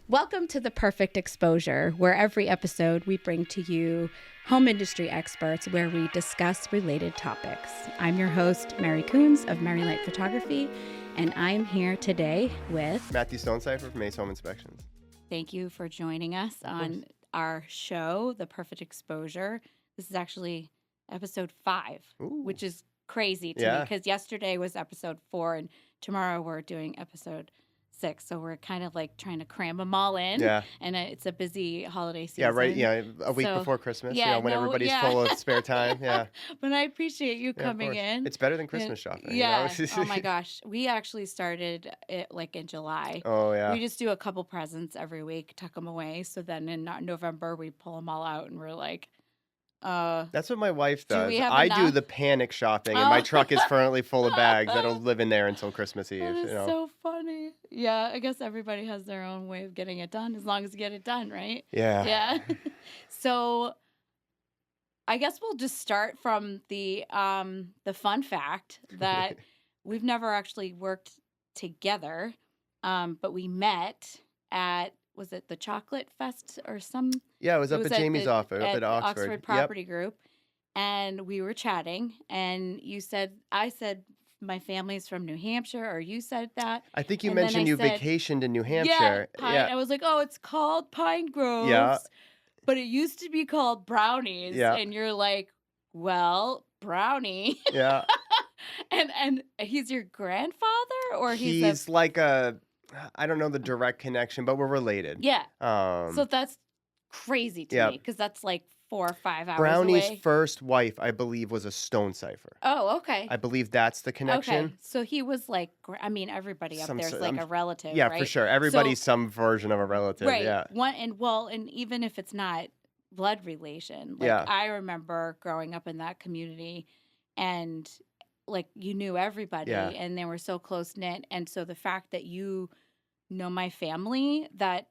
Welcome to The Perfect Exposure, where every episode we bring to you home industry experts where we discuss related topics. I'm your host, Mary Coons of Mary Light Photography, and I'm here today with Matthew Stonesifer from Ace Home Inspections. Thank you for joining us on our show, The Perfect Exposure. This is actually episode 5, which is crazy to me because yesterday was episode 4 and tomorrow we're doing episode 6. So we're kind of like trying to cram them all in. Yeah. And it's a busy holiday season. Yeah, right. Yeah, a week before Christmas. Yeah, when everybody's full of spare time. Yeah. But I appreciate you coming in. It's better than Christmas shopping. Yeah. Oh my gosh. We actually started it like in July. Oh, yeah. We just do a couple presents every week, tuck them away. So then in November, we pull them all out and we're like, that's what my wife does. I do the panic shopping, and my truck is currently full of bags that'll live in there until Christmas Eve. That is so funny. Yeah, I guess everybody has their own way of getting it done, as long as you get it done, right? Yeah. Yeah. So I guess we'll just start from the fun fact that we've never actually worked together, but we met at, was it the Chocolate Fest or some? Yeah, it was up at Jamie's office, up at Oxford Property Group. And we were chatting, and I said, my family's from New Hampshire, or you said that. I think you mentioned you vacationed in New Hampshire. Yeah, I was like, oh, it's called Pine Groves, but it used to be called Brownies. Yeah. And you're like, well, Brownie. Yeah. and he's your grandfather, or he's like I don't know the direct connection, but we're related. Yeah. So that's crazy to me because that's like 4 or 5 hours Brownie's away. first wife, I believe, was a Stonesifer. Oh, okay. I believe that's the connection. Okay. So he was like, I mean, everybody up there is like a relative, yeah, right? for sure. Everybody's some version of a relative. Right. Yeah. And even if it's not blood relation, like I remember growing up in that community and like you knew everybody and they were so close knit. And so the fact that you know my family, that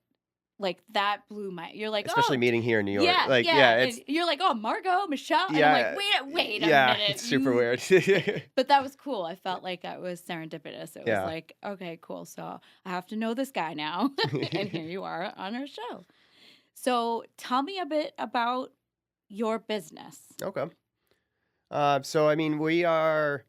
blew you're like, especially meeting here in New York. It's, you're like, oh, Margot, Michelle. And I'm like, wait a minute. It's super weird. But that was cool. I felt like it was serendipitous. It was like, okay, cool. So I have to know this guy now. And here you are on our show. So tell me a bit about your business. Okay. So, I mean, we're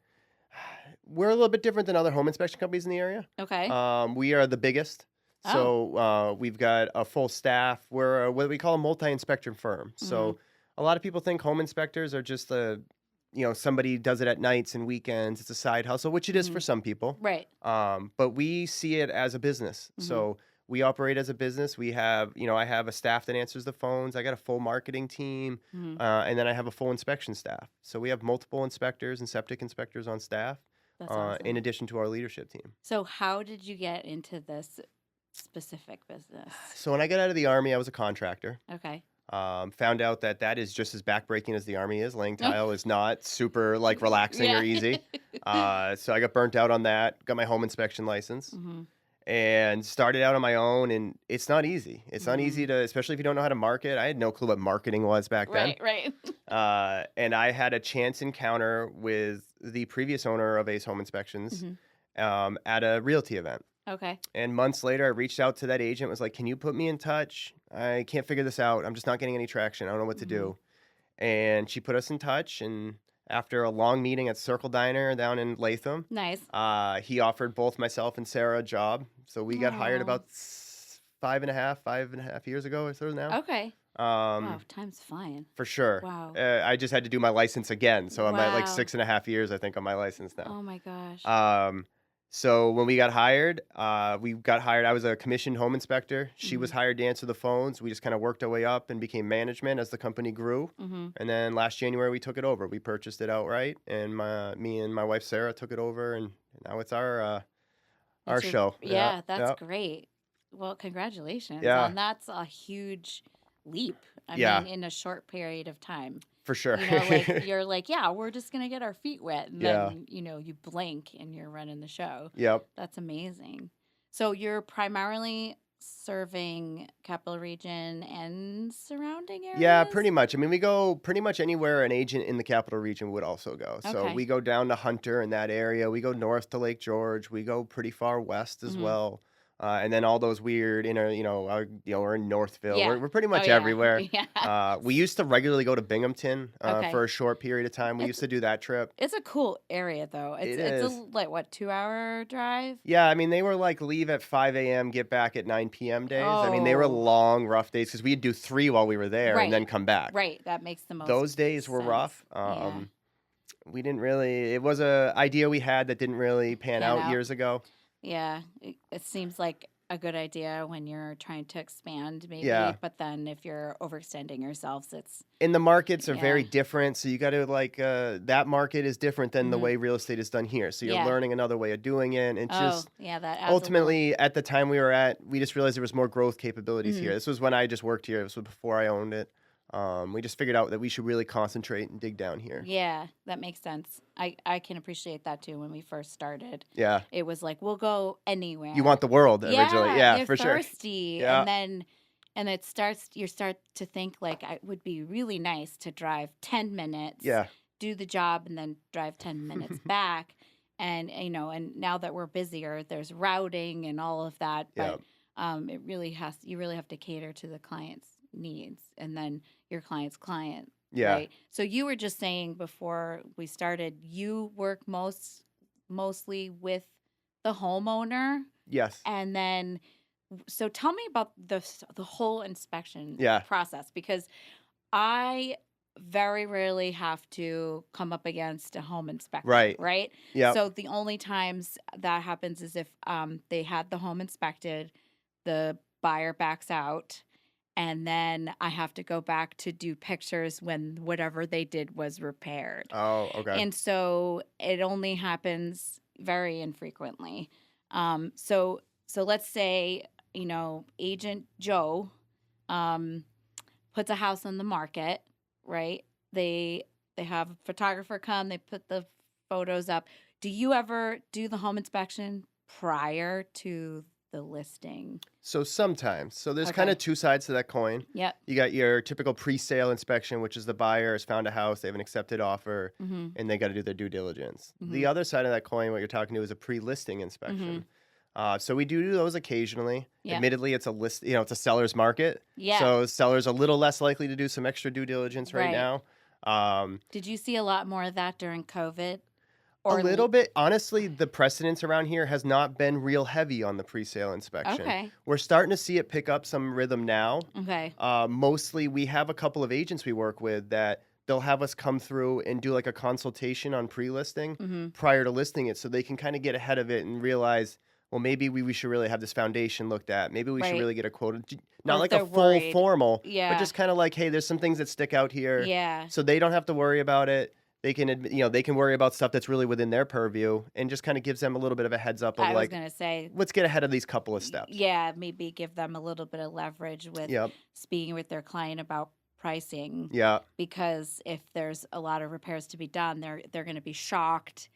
a little bit different than other home inspection companies in the area. Okay. We are the biggest. So we've got a full staff. We're what we call a multi-inspection firm. So a lot of people think home inspectors are just somebody does it at nights and weekends. It's a side hustle, which it is for some people. Right. But we see it as a business. So we operate as a business. We have, I have a staff that answers the phones. I got a full marketing team. And then I have a full inspection staff. So we have multiple inspectors and septic inspectors on staff. That's awesome. In addition to our leadership team. So how did you get into this specific business? So when I got out of the Army, I was a contractor. Okay. Found out that is just as backbreaking as the Army is. Laying tile is not super relaxing or easy. So I got burnt out on that, got my home inspection license, and started out on my own. And it's not easy. It's not easy to, especially if you don't know how to market. I had no clue what marketing was back then. Right. And I had a chance encounter with the previous owner of Ace Home Inspections at a realty event. Okay. And months later, I reached out to that agent, was like, can you put me in touch? I can't figure this out. I'm just not getting any traction. I don't know what to do. And she put us in touch. And after a long meeting at Circle Diner down in Latham, nice. He offered both myself and Sarah a job. So we got hired about 5.5 years ago or so now. Okay. Wow, time's flying. For sure. Wow. I just had to do my license again. So I'm at like 6.5 years, I think, on my license now. Oh, my gosh. So when we got hired, I was a commissioned home inspector. She was hired to answer the phones. We just kind of worked our way up and became management as the company grew. And then last January, we took it over. We purchased it outright, and me and my wife, Sarah, took it over, and now it's our show. Yeah, that's great. Well, congratulations. Yeah. And that's a huge leap. I mean, in a short period of time. For sure. You're like, we're just going to get our feet wet. And then, you blink and you're running the show. Yep. That's amazing. So you're primarily serving Capital Region and surrounding areas? Yeah, pretty much. I mean, we go pretty much anywhere an agent in the Capital Region would also go. So Okay. we go down to Hunter in that area. We go north to Lake George. We go pretty far west as well. And then all those weird we're in Northville. Yeah. We're pretty Oh much yeah. everywhere. Yeah. We used to regularly go to Binghamton Okay. for a short period of time. We used It's to do that trip. it's a cool area though. It It's a is. like what 2 hour drive? Yeah, I mean, they were like leave at 5 a.m., get back at 9 p.m. days. I mean, they were Oh, long, rough days because we'd do 3 while we were there and then right. come back. Right. That makes the most Those days were sense. rough. Yeah. We didn't really, it was a idea we had that didn't really pan Pan out out. years ago. Yeah. It seems like a good idea when you're trying to expand, maybe. Yeah. But then if you're overextending yourselves, it's And the markets are very yeah. different. So you got to that market is different than the hmm way real estate is done here. So you're Yeah. learning another way of doing it. And Oh, just yeah. That adds a little. ultimately, at the time we were at, we just realized there was more growth capabilities hmm here. This was when I just worked here. This was before I owned it. We just figured out that we should really concentrate and dig down here. Yeah, that makes sense. I can appreciate that too. When we first started, Yeah. it was like we'll go You anywhere. want the world originally. Yeah, Yeah, you're for sure. thirsty, Yeah. and it starts. You start to think like it would be really nice to drive 10 minutes, Yeah. do the job, and then drive 10 minutes back. And and now that we're busier, there's routing and all of that. Yeah. But you really have to cater to the client's needs, and then your client's client. Yeah. Right. So you were just saying before we started, you work mostly with the homeowner, Yes. and then so tell me about the whole inspection Yeah. process, because I very rarely have to come up against a home inspector, Right. right? Yeah. So the only times that happens is if they had the home inspected, the buyer backs out, and then I have to go back to do pictures when whatever they did was repaired. Oh, okay. And so it only happens very infrequently. So let's say, Agent Joe puts a house on the market, right? They have a photographer come, they put the photos up. Do you ever do the home inspection prior to the listing? So sometimes. So there's kind Okay. of two sides to that coin. Yep. You got your typical pre-sale inspection, which is the buyer has found a house, they have an accepted offer, Mm-hmm. and they got to do their due diligence. Mm-hmm. The other side of that coin, what you're talking to, is a pre-listing inspection. So we do those occasionally. Yeah. Admittedly, it's it's a seller's market. Yeah. So sellers are a little less likely to do some extra due diligence right Right. now. Did you see a lot more of that during COVID? A little bit. Honestly, the precedence around here has not been real heavy on the pre-sale inspection. Okay. We're starting to see it pick up some rhythm now. Okay. Mostly, we have a couple of agents we work with that they'll have us come through and do like a consultation on pre-listing Mm-hmm. prior to listing it, so they can kind of get ahead of it and realize, well, maybe we should really have this foundation looked at. Maybe we should Right. really get a quote. Or Not if like a they're full worried. formal, but Yeah. just kind of like, hey, there's some things that stick out here, Yeah. so they don't have to worry about it. They can, they can worry about stuff that's really within their purview, and just kind of gives them a little bit of a heads up of I was like, gonna say, let's get ahead of these couple of steps. yeah, maybe give them a little bit of leverage with Yep. speaking with their client about pricing, Yeah. because if there's a lot of repairs to be done, they're going to be shocked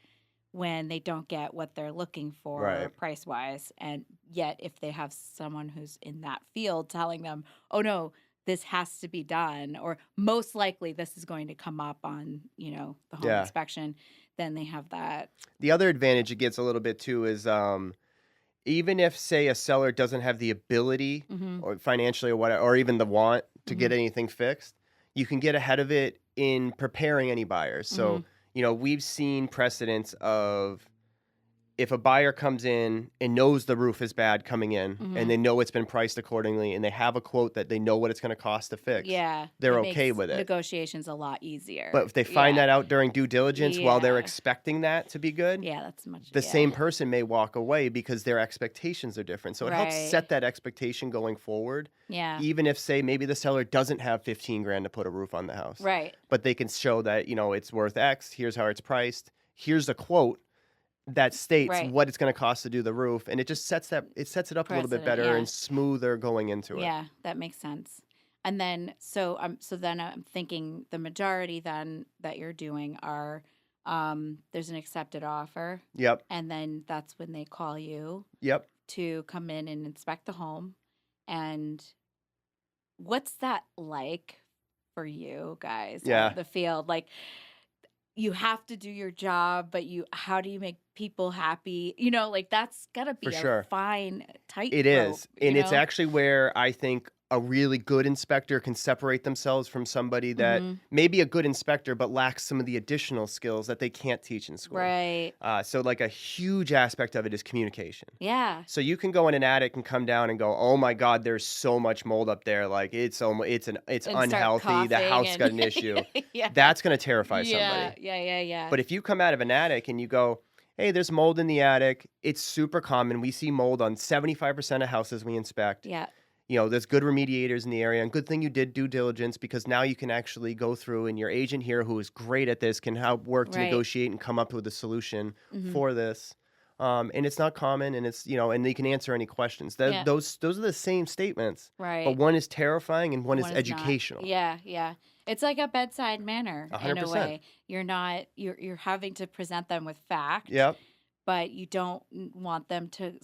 when they don't get what they're looking for Right. price wise. And yet, if they have someone who's in that field telling them, "Oh no, this has to be done," or most likely this is going to come up on the home Yeah. inspection, then they have that. The other advantage it gets a little bit too is even if, say, a seller doesn't have the ability Mm-hmm. or financially or whatever, or even the want to get anything fixed, you can get ahead of it in preparing any buyers. So, we've seen precedents of if a buyer comes in and knows the roof is bad coming in Mhm. and they know it's been priced accordingly and they have a quote that they know what it's going to cost to fix, Yeah, they're it okay makes with it. negotiations a lot easier. But if they find Yeah. that out during due diligence while they're Yeah. expecting that to be good, Yeah, that's much. the yeah. same person may walk away because their expectations are different. So it helps Right. set that expectation going forward. Yeah. Even if, say, maybe the seller doesn't have 15 grand to put a roof on the house, Right. but they can show that, it's worth X. Here's how it's priced. Here's a quote that states Right. what it's going to cost to do the roof. And it just sets it up a little bit Precedent, better yeah. and smoother going into it. Yeah, that makes sense. And then so then I'm thinking the majority then that you're doing are there's an accepted offer, Yep. and then that's when they call you Yep. to come in and inspect the home. And what's that like for you guys out Yeah. in the field? Like, you have to do your job, but how do you make people happy? Like that's gotta For be a sure. fine It tightrope, is, and it's actually where I think a really good inspector can separate themselves from somebody that Mm-hmm. may be a good inspector but lacks some of the additional skills that they can't teach in school. Right. So, like, a huge aspect of it is communication. Yeah. So you can go in an attic and come down and go, "Oh my God, there's so much mold up there. Like it's And start unhealthy. The coughing house got and an issue." yeah. That's going to terrify Yeah. somebody. Yeah. But if you come out of an attic and you go, "Hey, there's mold in the attic. It's super common. We see mold on 75% of houses we inspect. Yeah. There's good remediators in the area, and good thing you did due diligence because now you can actually go through and your agent here who is great at this can help work to Right. negotiate and come up with a solution Mm-hmm. for this. And it's not common, and it's and they can answer any questions. Yeah. Those are the same statements, but Right. one is terrifying and one is One is not. educational. Yeah. It's like a bedside manner in a 100%. way. You're having to present them with fact, Yep. but you don't want them to,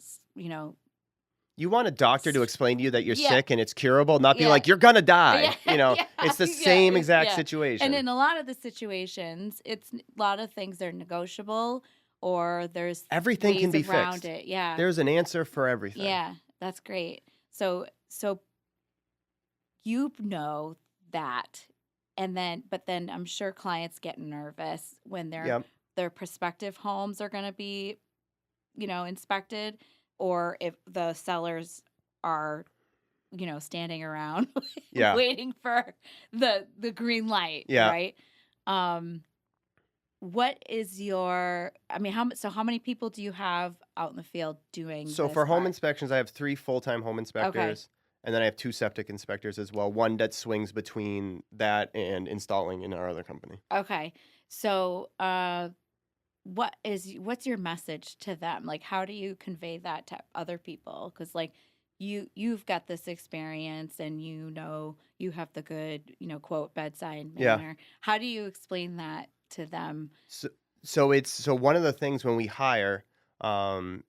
You want a doctor to explain to you that you're Yeah. sick and it's curable, not be Yeah. like, "You're gonna die." Yeah. It's the Yeah. same exact Yeah. situation. And in a lot of the situations, a lot of things are negotiable or there's Everything can ways be around fixed. it. Yeah. There's an answer for everything. Yeah. That's great. So you know that. But then I'm sure clients get nervous when Yep. their prospective homes are going to be, inspected, or if the sellers are, standing around Yeah. waiting for the green light, Yeah. right? What is how many people do you have out in the field doing So this for home work? inspections, I have 3 full-time home inspectors, and then I have 2 septic inspectors as well. One that swings between that and installing in our other company. Okay. So, what's your message to them? Like, how do you convey that to other people? Because like you've got this experience and you have the good, quote, bedside Yeah. manner. How do you explain that to them? So one of the things when we hire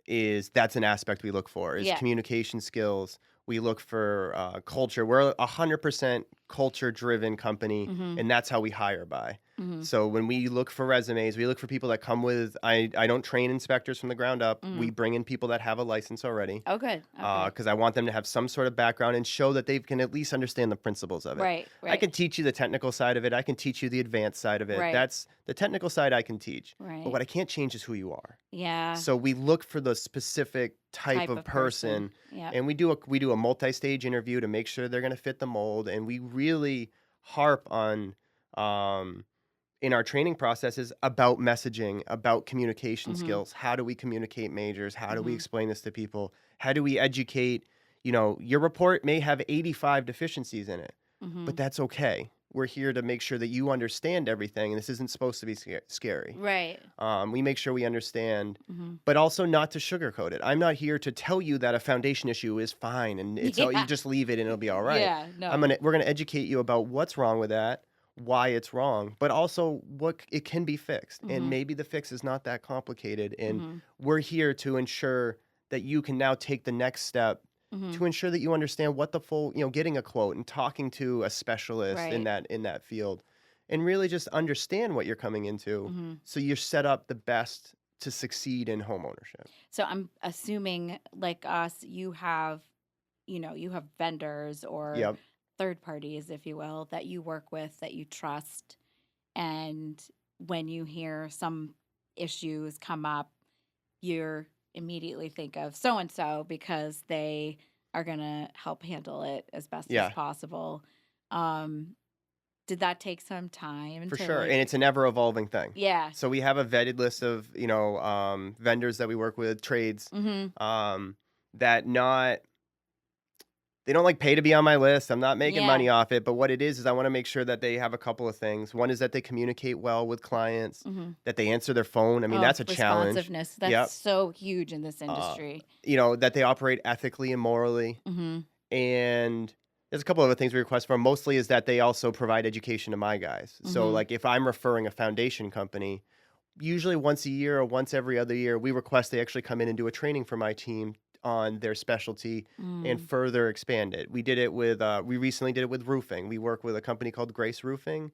is that's an aspect we look for is Yeah. communication skills. We look for culture. We're a 100% culture-driven company, Mm-hmm. and that's how we hire by. Mm-hmm. So when we look for resumes, we look for people that come with. I don't train inspectors from the ground up. Mm-hmm. We bring in people that have a license already. Oh, good. Okay. Because I want them to have some sort of background and show that they can at least understand the principles of it. Right. I can teach you the technical side of it. I can teach you the advanced side of it. Right. That's the technical side I can teach. Right. But what I can't change is who you are. Yeah. So we look for the specific type of person, Yeah. and we do a multi-stage interview to make sure they're going to fit the mold, and we really harp on in our training processes about messaging, about communication Mm-hmm. skills. How do we communicate majors? How do we Mm-hmm. explain this to people? How do we educate? Your report may have 85 deficiencies in it, Mm-hmm. but that's okay. We're here to make sure that you understand everything, and this isn't supposed to be scary. Right. We make sure we understand, Mm-hmm. but also not to sugarcoat it. I'm not here to tell you that a foundation issue is fine and it's all, Yeah. you just leave it and it'll be all right. Yeah. No. We're gonna educate you about what's wrong with that, why it's wrong, but also what it can be fixed. Mhm. And maybe the fix is not that complicated. And Mhm. we're here to ensure that you can now take the next step Mhm. to ensure that you understand what the full, getting a quote and talking to a specialist in Right. that field, and really just understand what you're coming into, Mhm. so you're set up the best to succeed in home ownership. So I'm assuming, like us, you have vendors or Yep. third parties, if you will, that you work with, that you trust. And when you hear some issues come up, you're immediately think of so and so because they are going to help handle it as best Yeah. as possible. Did that take some time For to sure, and it's an ever-evolving thing. yeah. So we have a vetted list of vendors that we work with, trades, Mm-hmm. that they don't like pay to be on my list. I'm not making Yeah. money off it, but what it is I want to make sure that they have a couple of things. One is that they communicate well with clients, Mm-hmm. that they answer their phone. I mean, that's a challenge. Responsiveness. That's Yep. so huge in this industry. That they operate ethically and morally. Mm-hmm. And there's a couple of other things we request from. Mostly is that they also provide education to my guys. So Mhm. like if I'm referring a foundation company, usually once a year or once every other year, we request they actually come in and do a training for my team on their specialty and further expand it. We recently did it with roofing. We work with a company called Grace Roofing.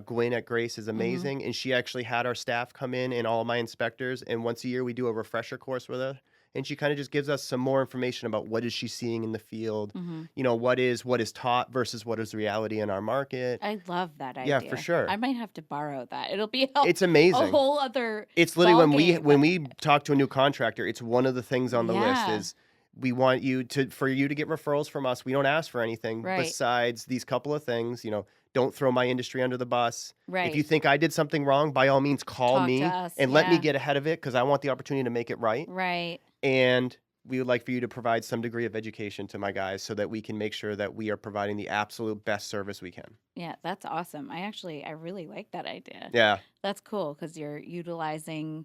Gwen at Grace is amazing, and she actually had our staff come in and all of my inspectors, and once a year we do a refresher course with her, and she kind of just gives us some more information about what is she seeing in the field, what is taught versus what is reality in our market. I love that idea. Yeah, for sure. I might have to borrow that. It'll be It's amazing. A whole other. It's literally when we talk to a new contractor, it's one of the things on the list is we want you to get referrals from us. We don't ask for anything besides these couple of things. Don't throw my industry under the bus. Right. If you think I did something wrong, by all means, call me and let me get ahead of it because I want the opportunity to make it right. Right. And we would like for you to provide some degree of education to my guys so that we can make sure that we are providing the absolute best service we can. Yeah, that's awesome. I really like that idea. Yeah. That's cool because you're utilizing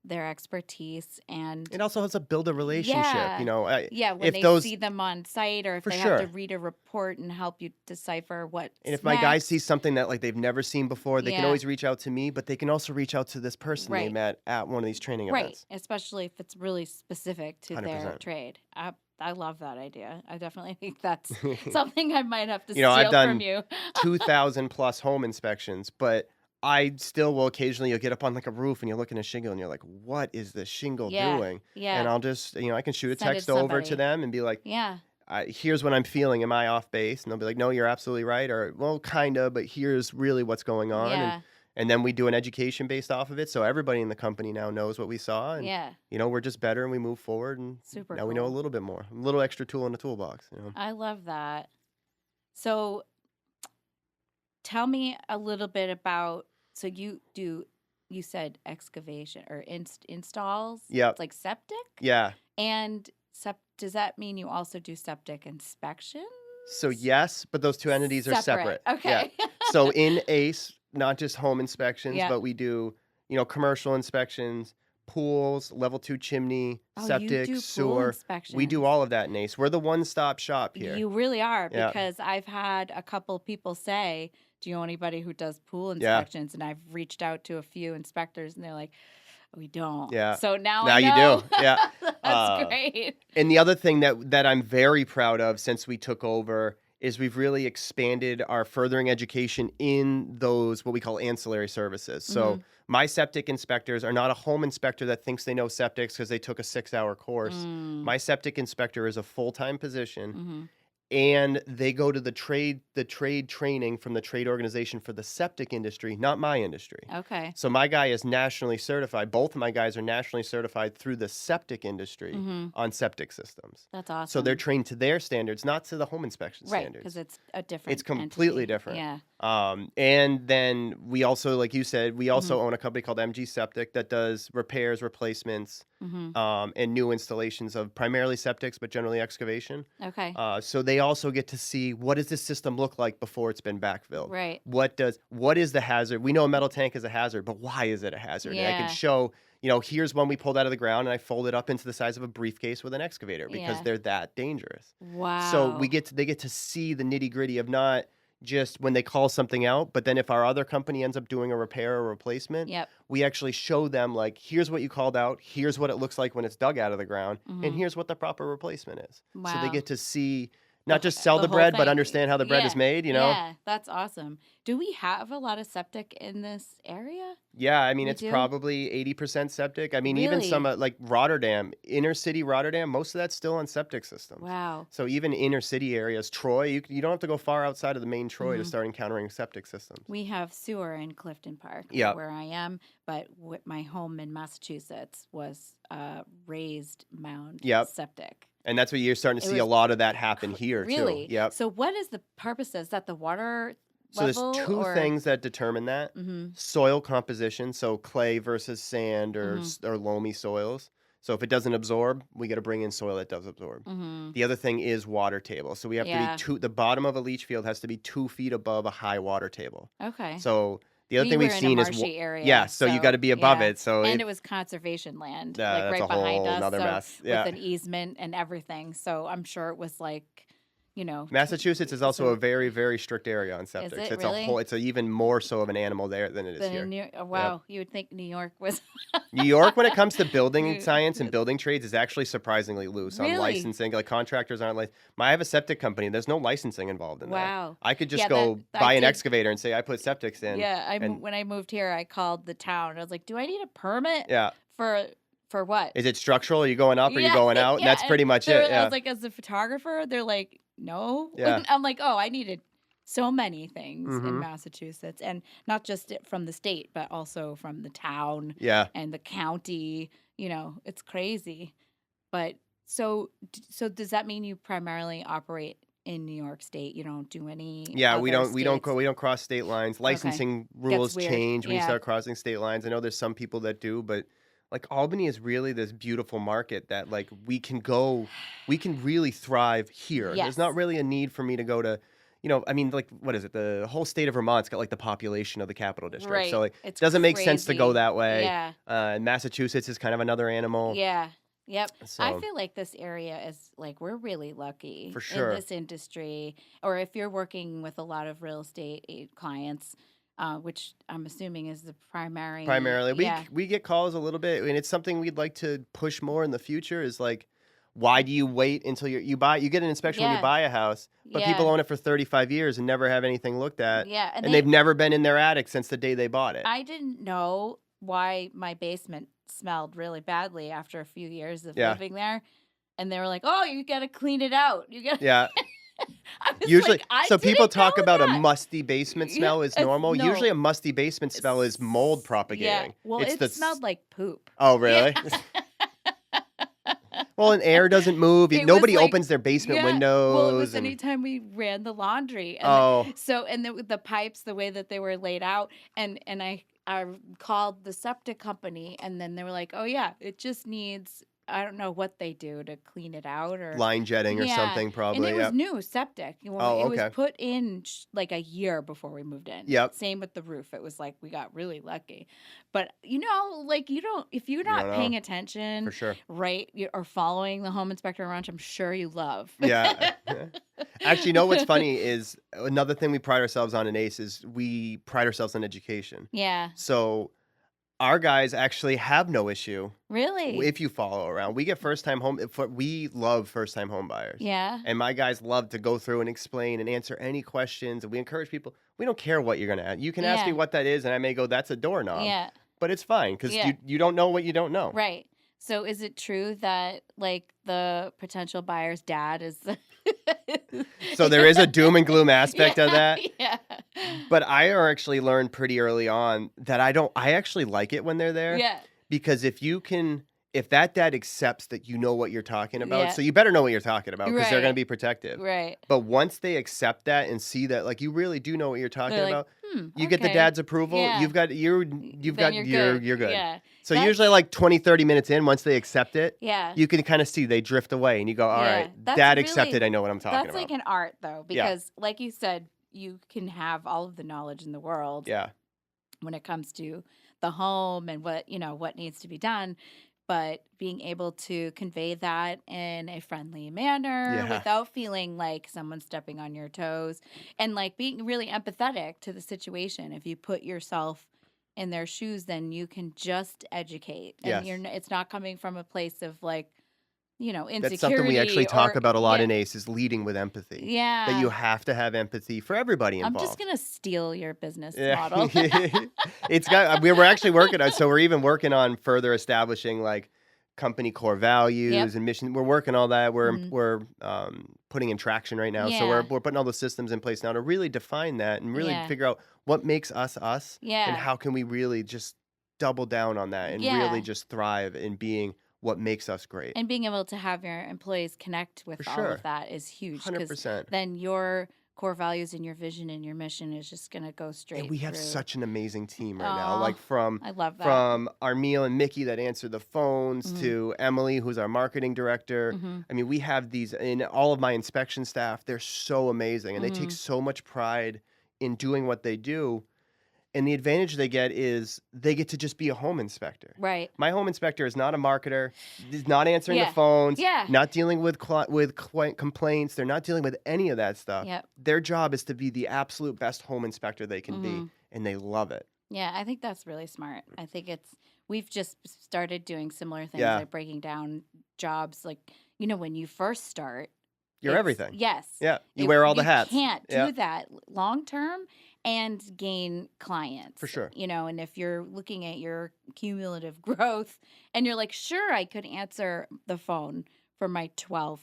their expertise, and it also helps to build a relationship. When they see them on site, or if they have to read a report and help you decipher what. And if my guys see something that they've never seen before, they can always reach out to me, but they can also reach out to this person they met at one of these training events. Right, especially if it's really specific to 100%. their trade. I love that idea. I definitely think that's something I might have to steal I've done from you. 2,000 plus home inspections, but I still will occasionally, you'll get up on a roof and you're looking at a shingle and you're like, what is this shingle doing? Yeah. And I'll just, I can shoot a text over to them and be like, here's what I'm feeling. Am I off base? And they'll be like, no, you're absolutely right. Or, well, kind of, but here's really what's going on. Yeah. And then we do an education based off of it. So everybody in the company now knows what we saw. And, we're just better and we move forward. And now we know a little bit more, a little extra tool in the toolbox. I love that. So tell me a little bit about, so you said excavation or installs? Yeah. Like septic? Yeah. And does that mean you also do septic inspections? So yes, but those two entities are separate. Okay. Yeah. So in ACE, not just home inspections, but we do, commercial inspections, pools, level 2 chimney, septic, sewer. We do all of that in ACE. We're the one-stop shop here. You really are, because I've had a couple people say, do you know anybody who does pool inspections? And I've reached out to a few inspectors and they're like, we don't. Yeah. So now I know. You do. Yeah. That's great. And the other thing that I'm very proud of since we took over is we've really expanded our furthering education in those what we call ancillary services. So my septic inspectors are not a home inspector that thinks they know septics because they took a 6-hour course. My septic inspector is a full-time position. And they go to the trade training from the trade organization for the septic industry, not my industry. Okay. So my guy is nationally certified. Both of my guys are nationally certified through the septic industry on septic systems. That's awesome. So they're trained to their standards, not to the home inspection standards. Right, because it's a different It's completely entity. different. Yeah. And then we also, like you said, we also own a company called MG Septic that does repairs, replacements, and new installations of primarily septics, but generally excavation. Okay. So they also get to see what does this system look like before it's been backfilled. Right. What is the hazard? We know a metal tank is a hazard, but why is it a hazard? Yeah. And I can show, here's one we pulled out of the ground and I folded up into the size of a briefcase with an excavator because they're that dangerous. Wow. So they get to see the nitty gritty of not just when they call something out, but then if our other company ends up doing a repair or replacement, we actually show them here's what you called out, here's what it looks like when it's dug out of the ground, and here's what the proper replacement is. Wow. So they get to see, not just sell the bread, but understand how the bread is made, Yeah, that's awesome. Do we have a lot of septic in this area? Yeah, I mean, it's probably 80% septic. I mean, even some like Rotterdam, inner city Rotterdam, most of that's still on septic systems. Wow. So even inner city areas, Troy, you don't have to go far outside of the main Troy to start encountering septic systems. We have sewer in Clifton Park, where I am, but my home in Massachusetts was raised mound septic. And that's what you're starting to see a lot of that happen here, really? too. Yep. So what is the purpose? Is that the water So level? there's two things that determine that. Soil composition, so clay versus sand or loamy soils. So if it doesn't absorb, we got to bring in soil that does absorb. The other thing is water table. So we have to be the bottom of a leach field has to be 2 feet above a high water table. Okay. So the other thing we've seen is area, so you got to be above it. So it was conservation land, that's right a behind whole us, another mess. with an easement and everything. So I'm sure it was Massachusetts is also so a very, very strict area on septic. is it It's really? it's even more so of an animal there than it is Then in here. New York, oh, Yep. wow, you would think New York was New York, when it comes to building You- science and building trades, is actually surprisingly loose on Really? licensing. Like contractors aren't like. I have a septic company. There's no licensing involved in that. Wow. I could just Yeah, go I buy an did- excavator and say I put septics in. Yeah, and when I moved here, I called the town. I was like, "Do I need a permit yeah. for what?" Is it structural? Are you going up or are you Yeah, going out? And yeah, that's pretty much they were- it. I Yeah. was like, as a photographer, they're like, "No." Yeah. I'm like, "Oh, I needed so many things in Mhm. Massachusetts, and not just from the state, but also from the town Yeah. and the county. It's crazy." But so does that mean you primarily operate in New York State? You don't do any Yeah, we other don't states? cross state lines. Licensing rules weird. change when you Yeah. start crossing state lines. I know there's some people that do, but like Albany is really this beautiful market that like we can really thrive here. Yes. There's not really a need for me to go to, I mean, like what is it? The whole state of Vermont's got like the population of the capital district. Right. So like It's it doesn't make sense to go crazy. that way. Yeah. And Massachusetts is kind of another animal. Yeah. Yep. So I feel like this area is like we're really lucky For sure. in this industry. Or if you're working with a lot of real estate clients, which I'm assuming is the primary. primarily, Yeah. we get calls a little bit, and it's something we'd like to push more in the future. Is like, why do you wait until you get an inspection when Yeah. you buy a house, but Yeah. people own it for 35 years and never have anything looked at, Yeah. and they've never been in their attic since the day they bought it. I didn't know why my basement smelled really badly after a few years of Yeah. living there. And they were like, "Oh, you got to clean it out. You got." Yeah. I was Usually, like, I so people didn't talk know about a that. musty basement smell is it's- normal. no. Usually, a musty basement smell is mold propagating. Yeah. Well, It's it the smelled like poop. Oh, really? Well, and air doesn't move. It was Nobody like- opens their basement Yeah. windows. Well, it was and- anytime we ran the laundry. And Oh. and the pipes, the way that they were laid out, and I called the septic company, and then they were like, "Oh yeah, it just needs." I don't know what they do to clean it out or line jetting or Yeah. something, And probably. it Yep. was new septic. Oh, It was okay. put in like a year before we moved in. Yep. Same with the roof. It was like we got really lucky. But like you don't if you're don't not know. paying attention, For sure. right, or following the home inspector around, which I'm sure you love. Yeah. Actually, you know what's funny is another thing we pride ourselves on in ACE is we pride ourselves on education. Yeah. So our guys actually have no issue Really? if you follow around. We get we love first time home buyers. Yeah. And my guys love to go through and explain and answer any questions. And we encourage people, we don't care what you're going to ask. You can ask me Yeah. what that is, and I may go, that's a doorknob. Yeah. But it's fine because Yeah. you don't know what you don't know. Right. So is it true that like the potential buyer's dad is So there is a doom and gloom aspect of that. Yeah. But I actually learned pretty early on that I actually like it when they're there. Yeah. Because if that dad accepts that you know what you're talking about, Yeah. so you better know what you're talking about because they're Right. going to be protective. Right. But once they accept that and see that, like, you really do know what you're talking They're like, about, you get the okay. dad's approval. Yeah. You're Then you're good. Yeah. So That's- usually like 20, 30 minutes in, once they accept it, Yeah. you can kind of see they drift away and you go, all Yeah. right, That's dad really- accepted. I know what I'm talking That's about. like an art though, Yeah. because like you said, you can have all of the knowledge in the world Yeah. when it comes to the home and what needs to be done. But being able to convey that in a friendly manner Yeah. without feeling like someone's stepping on your toes and like being really empathetic to the situation. If you put yourself in their shoes, then you can just educate. And Yes. it's not coming from a place of like, insecurity. That's something we actually talk or- about a lot yeah. in ACE is leading with empathy. Yeah. That you have to have empathy for everybody I'm involved. just gonna steal your business Yeah. model. We're actually working on, so we're even working on further establishing like company core values and mission. We're working all that. We're putting in traction right now. So Yeah. we're putting all the systems in place now to really define that and really Yeah. figure out what makes us us Yeah. and how can we really just double down on that and Yeah. really just thrive in being what makes us great. And being able to have your employees connect with For all sure. of that is huge. 100%. Then your core values and your vision and your mission is just gonna go straight. And we have through. such an amazing team right now. Aw, Like from I love that. from Armeel and Mickey that answer the phones Mhm. to Emily, who's our marketing director. Mhm. I mean, we have these in all of my inspection staff. They're so amazing and they take Mhm. so much pride in doing what they do. And the advantage they get is they get to just be a home inspector. Right. My home inspector is not a marketer, is not answering the Yeah. phones, Yeah. not dealing with complaints. They're not dealing with any of that stuff. Yep. Their job is to be the absolute best home inspector they can be, and they love it. Yeah, I think that's really smart. I think we've just started doing similar things, Yeah. like breaking down jobs. Like, you know, when you first start, You're everything. Yes. Yeah. You wear all the hats. You can't Yeah. do that long term and gain clients. For sure. You know, and if you're looking at your cumulative growth and you're like, sure, I could answer the phone for my 12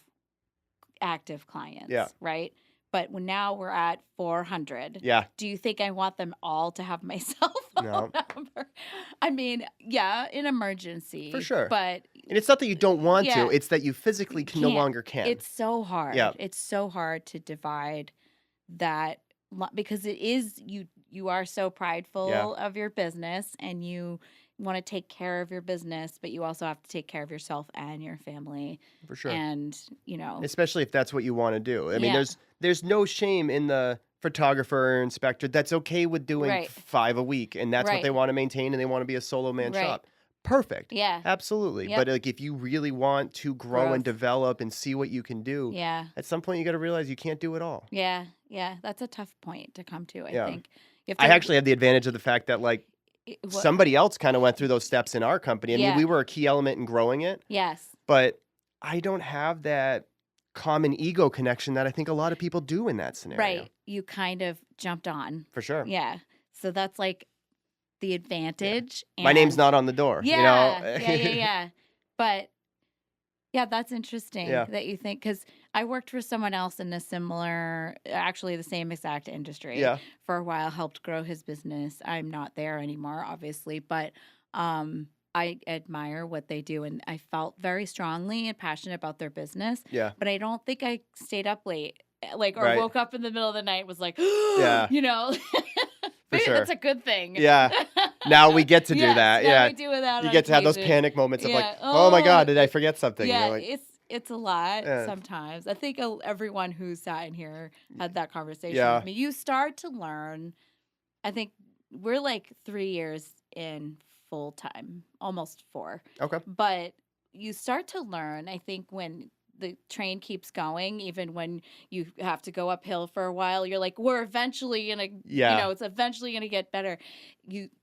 active clients. Yeah. Right. But now we're at 400. Yeah. Do you think I want them all to have my cell phone number? I mean, yeah, in emergency. For sure. But and it's not that you don't want to, it's that you physically no longer can. It's so hard. Yeah. It's so hard to divide that because it is you are so prideful of your business and you want to take care of your business, but you also have to take care of yourself and your family. For sure. And, you know, especially if that's what you want to do. I mean, there's no shame in the photographer or inspector that's okay with doing 5 a week, and that's what they want to maintain, and they want to be a solo man shop. Perfect. Yeah. Absolutely. Yep. But like if you really want to grow and develop and see what you can do, at some point you got to realize you can't do it all. Yeah. Yeah. That's a tough point to come to, I think. I actually have the advantage of the fact that like somebody else kind of went through those steps in our company. I mean, we were a key element in growing it. Yes. But I don't have that common ego connection that I think a lot of people do in that scenario. Right. You kind of jumped on. For sure. Yeah. So that's like the advantage. Yeah. My name's not on the door. Yeah. You know? Yeah. But yeah, that's interesting that you think, because I worked for someone else in a similar, actually the same exact industry for a while, helped grow his business. I'm not there anymore, obviously, but I admire what they do, and I felt very strongly and passionate about their business. Yeah. But I don't think I stayed up late, like, or woke up in the middle of the night and was like, you know. For sure. That's a good thing. Yeah. Now we get to do that. Yeah. We do without you get to have those panic moments of like, oh my God, did I forget something? Yeah, like, it's a lot sometimes. I think everyone who sat in here had that conversation with me. You start to learn. I think we're like 3 years in full time, almost 4. Okay. But you start to learn, I think, when the train keeps going, even when you have to go uphill for a while, you're like, we're eventually gonna, you know, it's eventually gonna get better.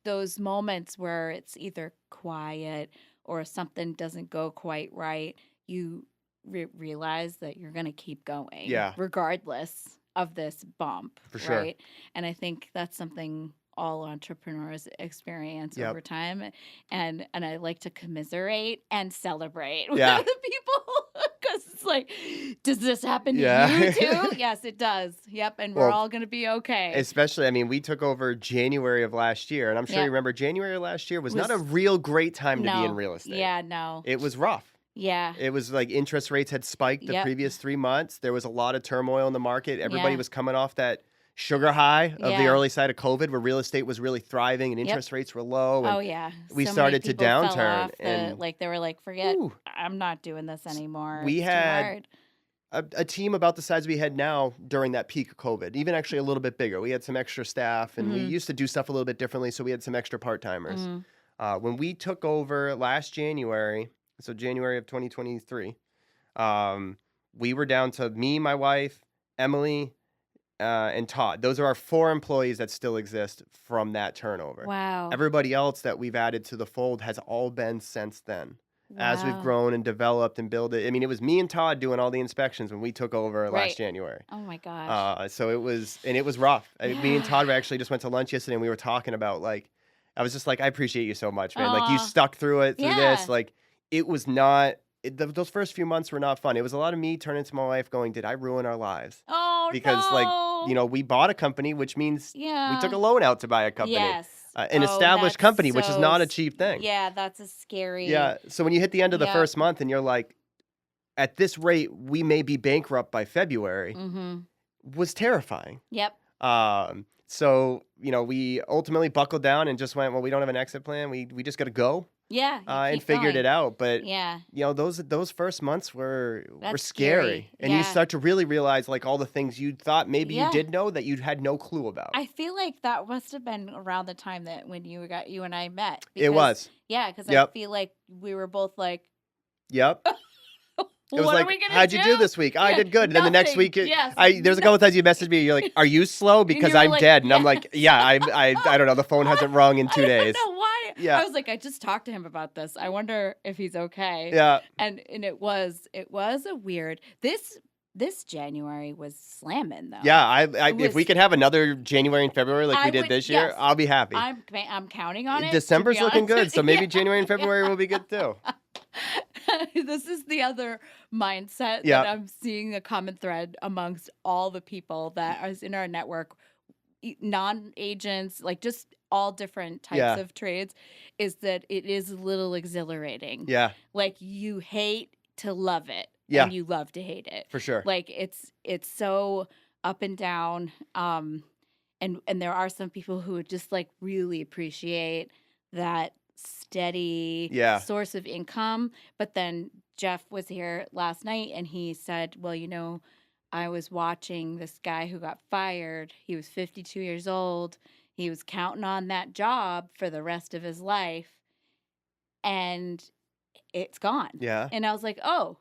Those moments where it's either quiet or something doesn't go quite right, you realize that you're gonna keep going, regardless of this bump, for sure. Right? And I think that's something all entrepreneurs experience over time, and I like to commiserate and celebrate with the people, because it's like, does this happen to you too? Yes, it does. Yep, and we're all gonna be okay. Especially, I mean, we took over January of last year, and I'm sure you remember January of last year was not a real great time to be in real estate. Yeah, no, it was rough. Yeah. It was like interest rates had spiked the previous 3 months. There was a lot of turmoil in the market. Everybody was coming off that sugar high of the early side of COVID, where real estate was really thriving and interest rates were low. And we started to downturn. And like they were like, forget, I'm not doing this anymore. We it's had a team about the size we had now during that peak of COVID, even actually a little bit bigger. We had some extra staff, and we used to do stuff a little bit differently, so we had some extra part-timers. When we took over last January, so January of 2023, we were down to me, my wife, Emily, and Todd. Those are our 4 employees that still exist from that turnover. Wow. Everybody else that we've added to the fold has all been since then. As we've grown and developed and built it. I mean, it was me and Todd doing all the inspections when we took over last January. Oh my gosh. So it was rough. Me and Todd actually just went to lunch yesterday, and we were talking about, like, I was just like, I appreciate you so much, man. Like, you stuck through it, through this. Like, it was not, those first few months were not fun. It was a lot of me turning to my wife going, did I ruin our lives? Oh, because, like, you know, we bought a company, which means we took a loan out to buy a company. Yes. An established company, which is not a cheap thing. Yeah, that's a scary. Yeah. So when you hit the end of the first month and you're like, at this rate, we may be bankrupt by February, was terrifying. Yep. So, you know, we ultimately buckled down and just went, well, we don't have an exit plan. We just got to go. Yeah, you and keep figured it going. out. But Yeah, those first months were that's scary, scary. and you Yeah, start to really realize like all the things you thought maybe you yeah. did know that you had no clue about. I feel like that must have been around the time that when you and I met It because was. yeah, because I Yep. feel like we were both like, Yep. It was what are like, we gonna how'd you do do? this week? I Yeah, did good. And then the next nothing. week, Yes, there's a couple of times you messaged me. You're like, "Are you slow? and Because you were I'm like, dead." And I'm yes. like, "Yeah, I don't know. The phone hasn't rung in 2 I don't days." know why. Yeah, I was like, I just talked to him about this. I wonder if he's okay. yeah, And it was a weird this January was slamming though. yeah. It If we was could have another January and February like we I did would this year, yes. I'll be happy. I'm counting on it, to be December's looking honest good, with so you. maybe January and February will be good too. This is the other mindset that Yeah, I'm seeing a common thread amongst all the people that is in our network, non-agents, like just all different types yeah, of trades, is that it is a little exhilarating. yeah, Like you hate to love it yeah, and you love to hate it. for sure. Like it's so up and down. And there are some people who would just like really appreciate that steady Yeah, source of income. But then Jeff was here last night and he said, well, I was watching this guy who got fired. He was 52 years old. He was counting on that job for the rest of his life. And it's gone. yeah, And I was like, oh,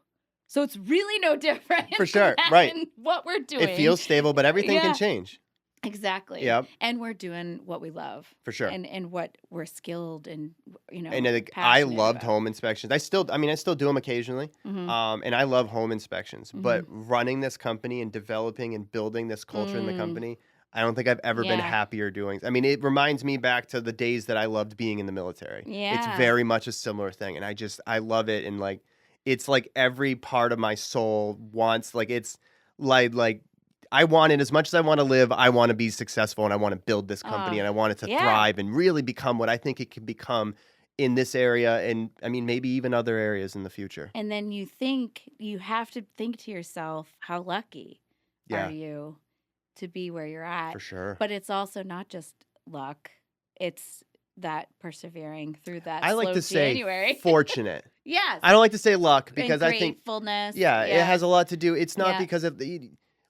so it's really no different for sure. than Right. what we're doing. It feels stable, but everything can Yeah. change. Exactly. Yep, And we're doing what we love. for sure. And what we're skilled and And I passionate loved about. home inspections. I still do them occasionally. Mhm. And I love home inspections. But Mhm. running this company and developing and building this culture in the Mm. company, I don't think I've ever been Yeah. happier doing. I mean, it reminds me back to the days that I loved being in the military. It's Yeah. very much a similar thing, and I love it. And like, it's like every part of my soul wants it's like. I want it as much as I want to live. I want to be successful and I want to build this company and I want it to Yeah. thrive and really become what I think it can become in this area. And I mean, maybe even other areas in the future. And then you have to think to yourself, how lucky Yeah, are you to be where you're at? for sure. But it's also not just luck. It's that persevering through that I like slow to say January. fortunate. Yes. I don't like to say luck And because I think, gratefulness. yeah, it has a lot to do. It's not Yeah. because of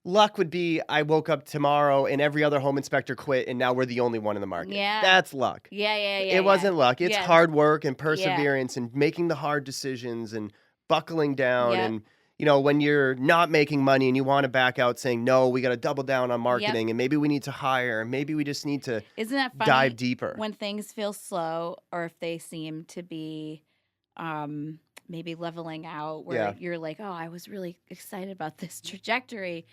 luck would be I woke up tomorrow and every other home inspector quit and now we're the only one in the market. Yeah. That's luck. Yeah. It wasn't luck. It's Yeah. hard work and perseverance and making the hard decisions and buckling down. Yep. And, when you're not making money and you want to back out saying, no, we got to double down on marketing and maybe we need to hire. And maybe we just need to Isn't that funny? dive deeper. When things feel slow or if they seem to be maybe leveling out where Yeah. you're like, oh, I was really excited about this trajectory.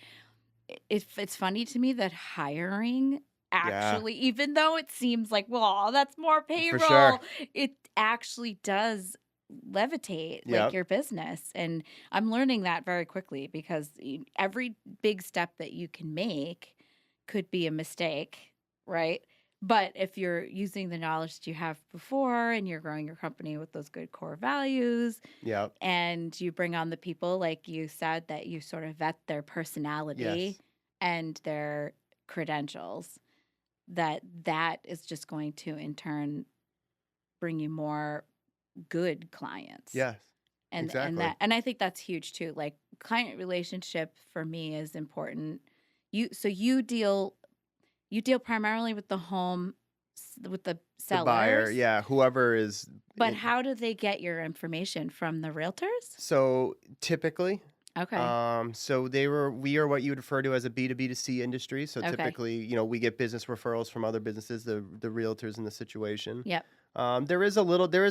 It's funny to me that hiring actually, even though it seems like, well, that's more payroll, sure. it actually does levitate Yep. your business. And I'm learning that very quickly because every big step that you can make could be a mistake, right? But if you're using the knowledge that you have before and you're growing your company with those good core values Yep. and you bring on the people, like you said, that you sort of vet their personality Yes. and their credentials, that is just going to in turn bring you more good clients. Yes. And Exactly. and I think that's huge too. Like client relationship for me is important. You deal primarily with the with the sellers. The buyer, yeah, whoever is. But how do they get your information from the realtors? So typically, Okay. so we are what you would refer to as a B2B2C industry. So Okay. typically, we get business referrals from other businesses, the realtors in the situation. Yep. There is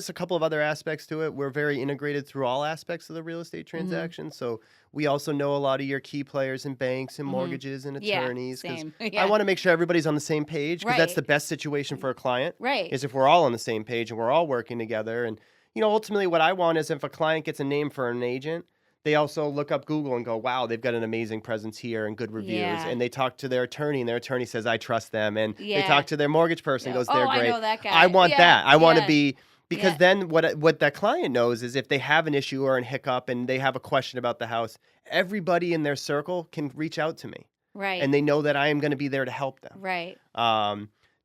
a couple of other aspects to it. We're very integrated through all aspects of the real estate transaction. So we also know a lot of your key players in banks and mortgages and attorneys. Yeah, 'Cause same. I Yeah. want to make sure everybody's on the same page because that's Right. the best situation for a client. Right. Is if we're all on the same page and we're all working together. And, ultimately what I want is if a client gets a name for an agent, they also look up Google and go, wow, they've got an amazing presence here and good reviews. Yeah. And they talk to their attorney and their attorney says, I trust them. And they Yeah. talk to their mortgage person, Yeah. goes, they're Oh, great. I know that guy. I want Yeah. that. I want to Yeah. be, because Yeah. then what that client knows is if they have an issue or a hiccup and they have a question about the house, everybody in their circle can reach out to me. Right. And they know that I am going to be there to help them. Right.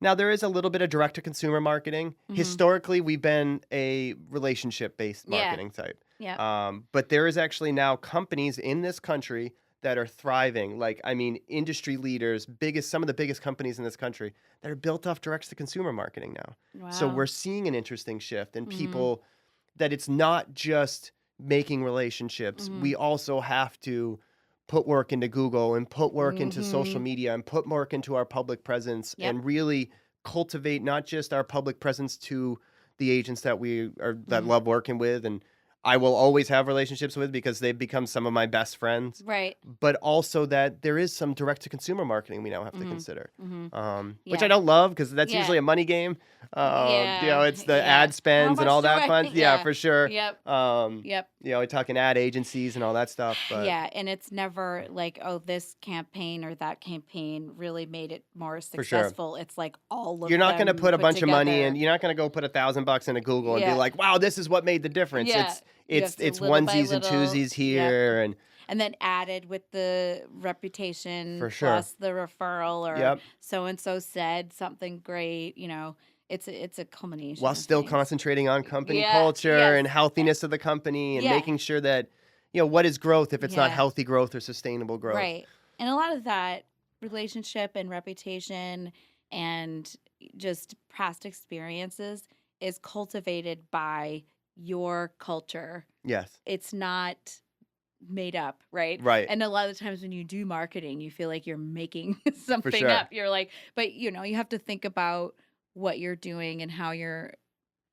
Now, there is a little bit of direct-to-consumer marketing. Historically, we've been a relationship-based marketing type. Yeah. But there is actually now companies in this country that are thriving. Like, I mean, industry leaders, some of the biggest companies in this country that are built off direct-to-consumer marketing now. So Wow. we're seeing an interesting shift in people that it's not just making relationships. We also have to put work into Google and put work into social media and put work into our public presence and really cultivate not just our public presence to the agents that that love working with and I will always have relationships with because they've become some of my best friends. Right. But also that there is some direct-to-consumer marketing we now have to consider, which I Yeah. don't love because that's usually a money game. It's the ad spends and all that fun. Yeah, for sure. Yep. We're talking ad agencies and all that stuff. But Yeah, and it's never like, oh, this campaign or that campaign really made it more For sure. successful. It's like all of you're not going to them put a bunch of money together. in. You're not going to go put $1,000 into Google and be like, wow, this is what made the difference. Yeah. It's little by onesies and little. twosies here and then added with the reputation For sure. plus the referral or so and so said something great. It's a culmination. while of still things. concentrating on company Yeah, culture yes. and healthiness of the company and Yeah. making sure that, what is growth if it's not Yeah. healthy growth or sustainable growth? Right. And a lot of that relationship and reputation and just past experiences is cultivated by your culture. Yes. It's not made up, right? Right. And a lot of the times when you do marketing, you feel like you're making something sure. up. You're like, but you have to think about what you're doing and how you're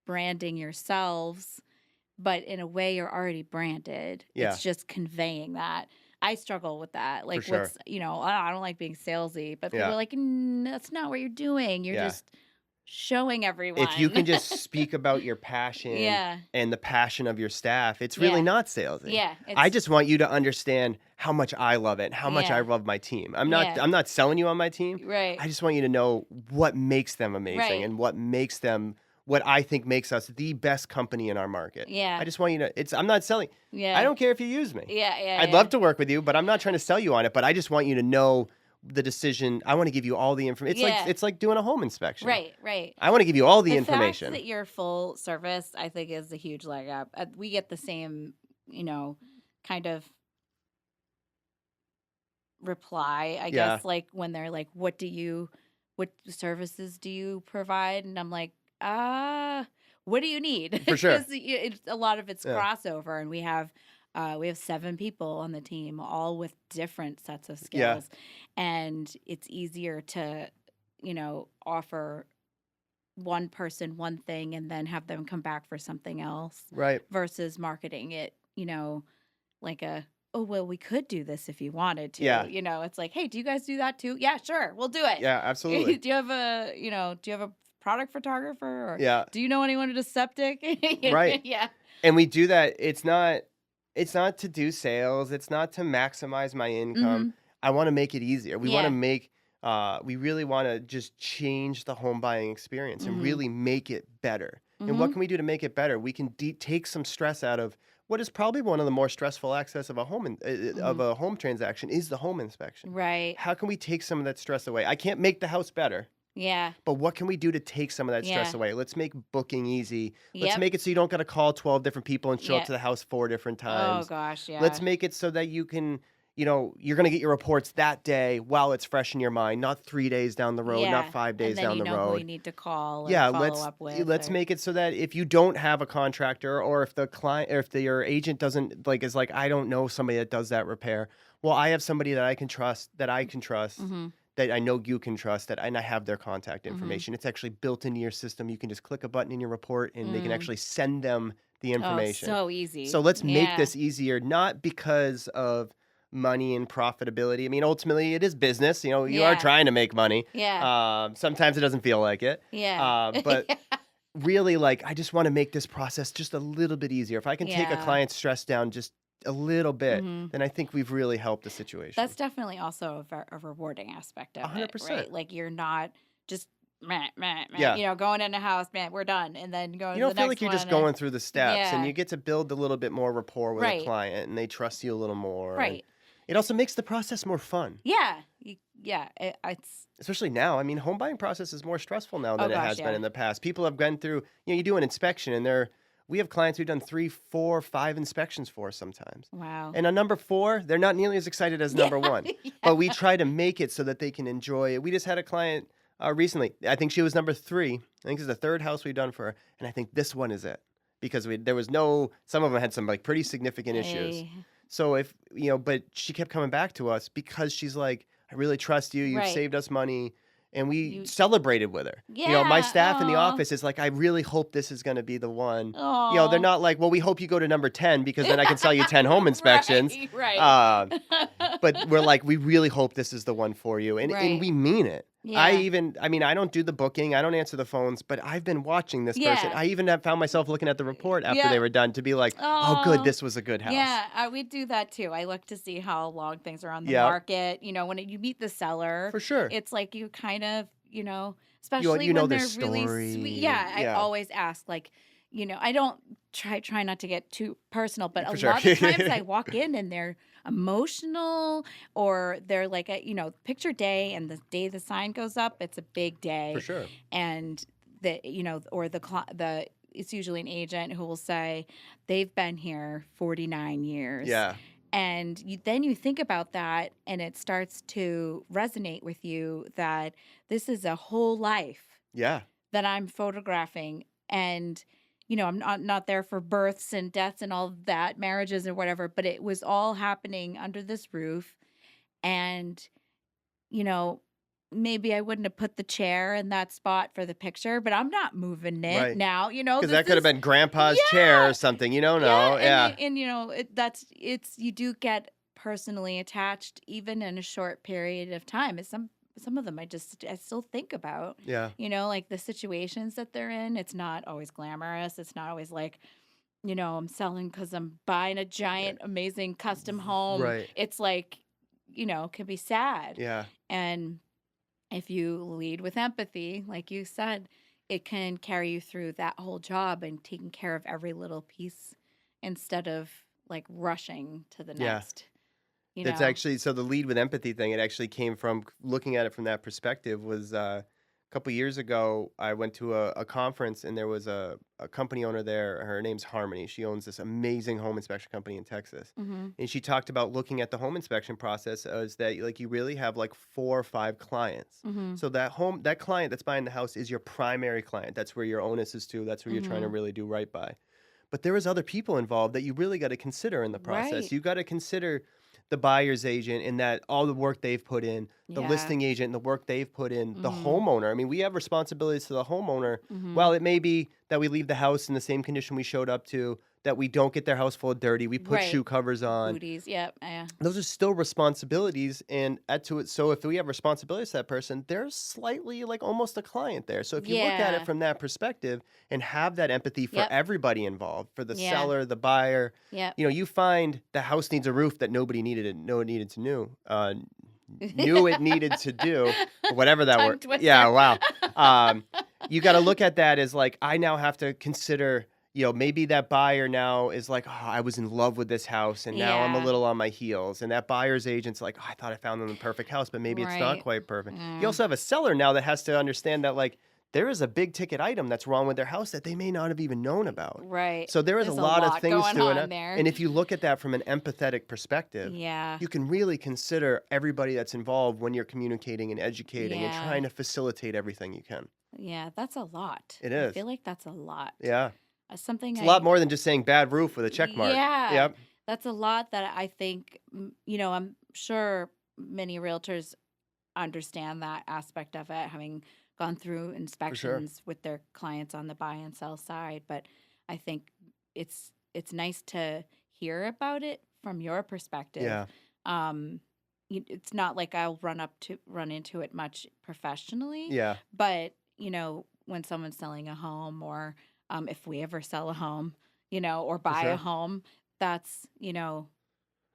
branding yourselves. But in a way, you're already branded. Yeah. It's just conveying that. I struggle with that. Like, sure. what's, I don't like being salesy, but people Yeah. are like, that's not what you're doing. You're Yeah. just showing everyone. If you can just speak about your passion and the passion of your staff, it's really not salesy. Yeah. I just want you to understand how much I love it, how much I love my team. I'm not selling you on my team. Right. I just want you to know what makes them amazing Right. and what I think makes us the best company in our market. Yeah. I just want you to I'm not selling. Yeah. I don't care if you use me. Yeah. I'd love to work with you, but I'm not trying to sell you on it, but I just want you to know the decision. I want to give you all the information. It's like doing a home inspection. Right. I want to give you all the fact information. that you're full service, I think, is a huge leg up. We get the same, kind of reply, I guess, like when they're like, what services do you provide? And I'm like, what do you need? For sure. It's a lot of it's crossover, and we have 7 people on the team, all with different sets of skills, and it's easier to, offer one person one thing and then have them come back for something else, right? Versus marketing it, like oh, well, we could do this if you wanted to. Yeah. It's like, hey, do you guys do that too? Yeah, sure, we'll do it. Yeah, absolutely. do you have a product photographer? Or do you know anyone who's septic? Right. Yeah. And we do that. It's not to do sales. It's not to maximize my income. I want to make it easier. We want to make, we really want to just change the home buying experience and really make it better. And what can we do to make it better? We can take some stress out of what is probably one of the more stressful aspects of a home transaction is the home inspection. Right. How can we take some of that stress away? I can't make the house better. Yeah. But what can we do to take some of that stress away? Let's make booking easy. Let's Yep. make it so you don't got to call 12 different people and show up Yeah. to the house 4 different Oh times. gosh, yeah. Let's make it so that you can, you're going to get your reports that day while it's fresh in your mind, not 3 days down the road, not 5 days and then down you the know road. who you need to call or Yeah, follow up with. let's make it so that if you don't have a contractor or if the client or if your agent doesn't is like, I don't know somebody that does that repair. Well, I have somebody that I can trust, that I know you can trust, and I have their contact information. It's actually built into your system. You can just click a button in your report and they can actually send them the information. Oh, so easy. So let's make this easier, not because of money and profitability. I mean, ultimately it is business. You are trying to make money. Yeah. Sometimes it doesn't feel like it. Yeah. But really, I just want to make this process just a little bit easier. If I can take a client's stress down just a little bit, then I think we've really helped the situation. That's definitely also a rewarding aspect of 100%. it, right? Like you're not just Yeah. going in a house, man, we're done, and then going. You don't to the feel next like you're just one going through the steps, and Yeah. you get to build a little bit more rapport with a Right. client, and they trust you a little more. and Right. It also makes the process more fun. Yeah. it's Especially now. I mean, home buying process is more stressful now oh than it gosh, has been yeah. in the past. People have gone through, you do an inspection and we have clients who've done 3, 4, 5 inspections for us sometimes. Wow. And on number 4, they're not nearly as excited as Yeah, number 1. yeah. But we try to make it so that they can enjoy it. We just had a client recently. I think she was number 3. I think it's the third house we've done for her. And I think this one is it. Because there was some of them had some like pretty significant issues. Hey. So but she kept coming back to us because she's like, I really trust you. You've Right. saved us money. And we You celebrated with her. My Yeah. staff in the Oh. office is like, I really hope this is going to be the one. They're Oh. not like, well, we hope you go to number 10 because then I can sell you 10 home inspections. Right. Uh, but we're like, we really hope this is the one for you. And Right. we mean it. Yeah. I don't do the booking. I don't answer the phones, but I've been watching this person. Yeah. I even have found myself looking at the report after they were done to be like, oh, good, this was a good house. Yeah, we do that too. I look to see how long things are on the Yep. market. When you meet the seller, For sure. it's like you kind of, especially You know when their they're really story. sweet. Yeah, I Yeah. always ask, like, I don't try not to get too personal, but For a sure. lot of times I walk in and they're emotional, or they're like, picture day, and the day the sign goes up, it's a big day. For sure. And or the it's usually an agent who will say they've been here 49 years. Yeah. And then you think about that, and it starts to resonate with you that this is a whole life Yeah. that I'm photographing. And, I'm not there for births and deaths and all of that, marriages and whatever, but it was all happening under this roof. And, maybe I wouldn't have put the chair in that spot for the picture, but I'm not moving it Right. now. Because that could have been grandpa's chair or something. You don't know. Yeah. And you do get personally attached even in a short period of time. It's some of them I still think about. Yeah. Like the situations that they're in. It's not always glamorous. It's not always like, I'm selling because I'm buying a giant, amazing custom home. Right. It's like, can be sad. Yeah. And if you lead with empathy, like you said, it can carry you through that whole job and taking care of every little piece instead of like rushing to the Yeah. next. That's actually, so the lead with empathy thing, it actually came from looking at it from that perspective was a couple years ago, I went to a conference and there was a company owner there. Her name's Harmony. She owns this amazing home inspection company in Texas. Mm-hmm. And she talked about looking at the home inspection process as that like you really have like 4 or 5 clients. Mm-hmm. So that client that's buying the house is your primary client. That's where your onus is to. That's where you're trying to really do right by. But there is other people involved that you really got to consider in the process. Right. You got to consider the buyer's agent and that all the work they've put in, the listing agent and the work they've put in, the homeowner. I mean, we have responsibilities to the homeowner. Well, it may be that we leave the house in the same condition we showed up to, that we don't get their house full of dirty, we put shoe covers on. Booties, yep. Yeah. Those are still responsibilities, and add to it. So if we have responsibilities to that person, there's slightly like almost a client there. So if you look at it from that perspective and have that empathy for everybody involved, for the seller, the buyer, you find the house needs a roof that nobody needed it, no one needed to knew it needed to do, whatever that word. Yeah, wow. You got to look at that as like, I now have to consider, maybe that buyer now is like, oh, I was in love with this house and now I'm a little on my heels. And that buyer's agent's like, oh, I thought I found them the perfect house, but maybe it's not quite perfect. You also have a seller now that has to understand that like, there is a big ticket item that's wrong with their house that they may not have even known about. Right. So there is There's a lot of things going to on it. there. And if you look at that from an empathetic perspective, you can really consider everybody that's involved when you're communicating and educating and trying to facilitate everything you can. Yeah, that's a lot. It is. I feel like that's a lot. Yeah. It's a lot more than just saying bad roof with a check mark. Yeah. Yep. That's a lot that I think, I'm sure many realtors understand that aspect of it, having gone through inspections with their clients on the buy and sell side. But I think it's nice to hear about it from your perspective. Yeah. It's not like I'll run into it much professionally. Yeah. But, when someone's selling a home, or if we ever sell a home, or buy a home, that's,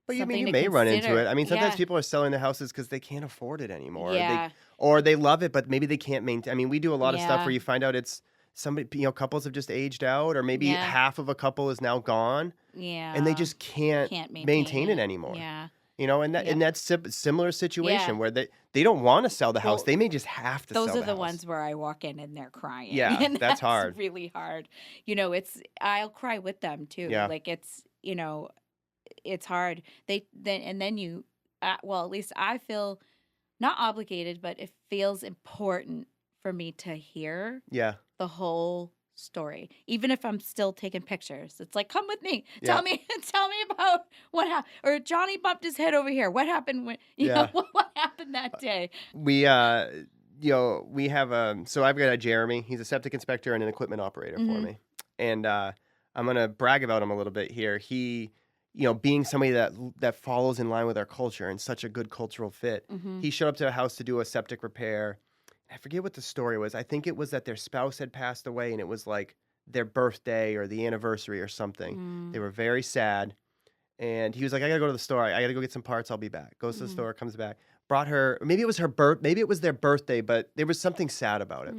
But you something to may run into consider. it. I mean, sometimes Yeah. people are selling their houses because they can't afford it anymore. Yeah. Or they love it, but maybe they can't maintain. I mean, we do a lot of stuff Yeah. where you find out it's somebody, couples have just aged out, or maybe Yeah. half of a couple is now gone, Yeah. and they just can't maintain it anymore. Yeah. You know, and that's similar situation where they don't want to sell the house. They may just have to sell the house. Those are the ones where I walk in and they're crying. Yeah, and that's hard. Really hard. You know, I'll cry with them too. Yeah. Like it's, you know, it's hard. Then you, well, at least I feel not obligated, but it feels important for me to hear the whole story, even if I'm still taking pictures. It's like, come with me, tell me about what happened. Or Johnny bumped his head over here. What happened when you know what happened that day? We you know, we have so I've got a Jeremy. He's a septic inspector and an equipment operator for me, and I'm gonna brag about him a little bit here. He, you know, being somebody that follows in line with our culture and such a good cultural fit. He showed up to a house to do a septic repair. I forget what the story was. I think it was that their spouse had passed away and it was like their birthday or the anniversary or something. They were very sad. And he was like, I got to go to the store. I got to go get some parts. I'll be back. Goes to the store, comes back. Brought her, maybe it was maybe it was their birthday, but there was something sad about it.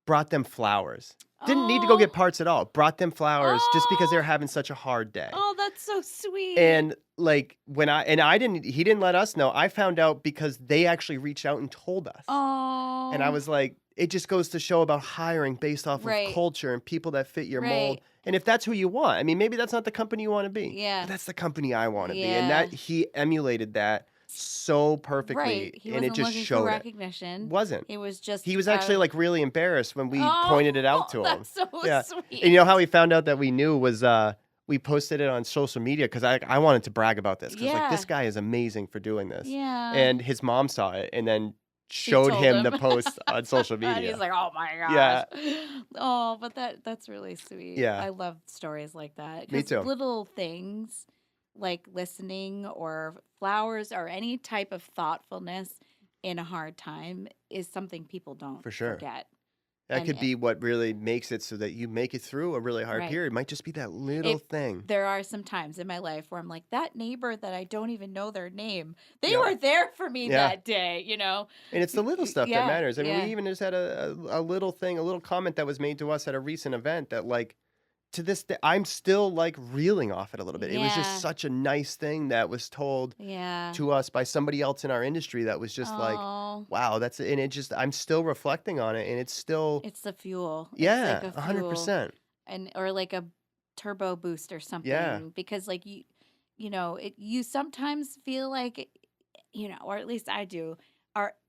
Brought them flowers. Didn't need to go get parts at all. Brought them flowers just because they were having such a hard day. Oh, that's so sweet. And like he didn't let us know. I found out because they actually reached out and told us. Oh. And I was like, it just goes to show about hiring based off of culture and people that fit your mold. And if that's who you want, I mean, maybe that's not the company you want to be. Yeah. But that's the company I want to be. And that he emulated that so perfectly. He and it just showed for recognition. Wasn't. It was just he was actually like really embarrassed when we pointed it out to him. That's so sweet. And you know how he found out that we knew was we posted it on social media because I wanted to brag about this because like this guy is amazing for doing this. Yeah. And his mom saw it and then showed him the post on social media. And he's like, oh my gosh. Yeah. Oh, but that's really sweet. Yeah. I love stories like that. Me too. Little things like listening or flowers or any type of thoughtfulness in a hard time is something people don't forget. That could be what really makes it so that you make it through a really hard period. It might just be that little thing. There are some times in my life where I'm like, that neighbor that I don't even know their name, they were there for me that day, you know? And it's the little stuff that matters. I mean, we even just had a little thing, a little comment that was made to us at a recent event that like, to this day, I'm still like reeling off it a little bit. It was just such a nice thing that was told to us by somebody else in our industry that was just like, wow, that's it. And it just, I'm still reflecting on it and it's still. It's the fuel. Yeah, it's like 100%. Or like a turbo boost or something. Yeah. Because like you know, you sometimes feel like, you know, or at least I do,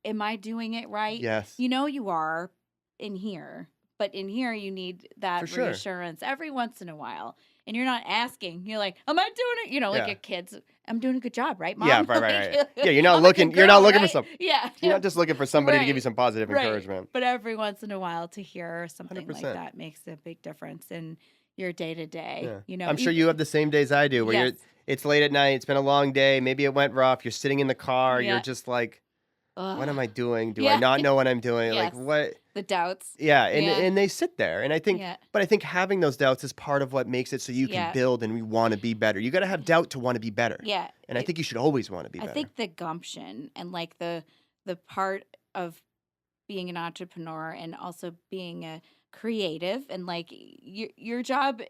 am I doing it right? Yes. You know you are in here. But in here, you need that reassurance every once in a while. And you're not asking. You're like, am I doing it? You know, like your kids, I'm doing a good job, right, Mom? Yeah, right. Yeah, you're not looking for some. Yeah. You're not just looking for somebody to give you some positive encouragement. But every once in a while to hear something 100%. Like that makes a big difference in your day to day. You know, I'm sure you have the same days I do where it's late at night, it's been a long day, maybe it went rough, you're sitting in the car, you're just like, what am I doing? Do I not know what I'm doing? Like what? The doubts. Yeah, and they sit there. And I think, but I think having those doubts is part of what makes it so you can build and we want to be better. You got to have doubt to want to be better. Yeah. And I think you should always want to be better. I think the gumption and like the part of being an entrepreneur and also being a creative and like your job